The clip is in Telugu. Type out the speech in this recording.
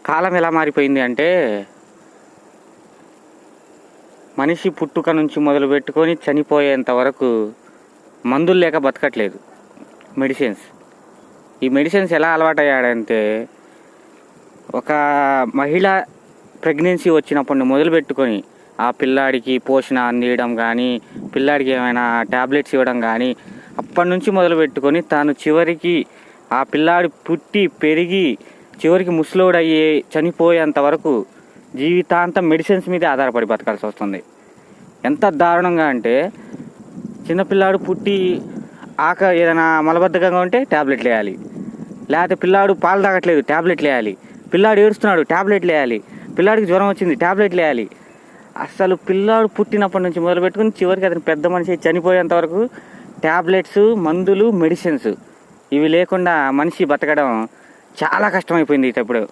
కాలం ఎలా మారిపోయింది అంటే మనిషి పుట్టుక నుంచి మొదలుపెట్టుకొని చనిపోయేంత వరకు మందులు లేక బతకట్లేదు. మెడిసిన్స్. ఈ మెడిసిన్స్ ఎలా అలవాటయ్యాడంటే ఒక మహిళ ప్రెగ్నెన్సీ వచ్చినప్పటి మొదలుపెట్టుకొని ఆ పిల్లాడికి పోషణ అందియడం కానీ, పిల్లాడికి ఏమైనా ట్యాబ్లెట్స్ ఇవ్వడం కానీ, అప్పటి నుంచి మొదలుపెట్టుకొని తాను చివరికి ఆ పిల్లాడు పుట్టి పెరిగి చివరికి ముసలోడయ్యి చనిపోయేంత వరకు జీవితాంతం మెడిసిన్స్ మీదే ఆధారపడి బతకాల్సి వస్తుంది. ఎంత దారుణంగా అంటే చిన్నపిల్లాడు పుట్టి ఏదైనా మలబద్ధకంగా ఉంటే ట్యాబ్లెట్లు వేయాలి, లేకపోతే పిల్లాడు పాలు తాగట్లేదు ట్యాబ్లెట్లు వేయాలి, పిల్లాడు ఏడుస్తున్నాడు ట్యాబ్లెట్లు వేయాలి, పిల్లాడికి జ్వరం వచ్చింది ట్యాబ్లెట్లు వేయాలి. అసలు పిల్లాడు పుట్టినప్పటి నుంచి మొదలుపెట్టుకుని చివరికి అతను పెద్ద మనిషి చనిపోయేంత వరకు ట్యాబ్లెట్స్, మందులు, మెడిసిన్స్ ఇవి లేకుండా మనిషి బతకడం చాలా కష్టమైపోయింది ఇప్పుడు.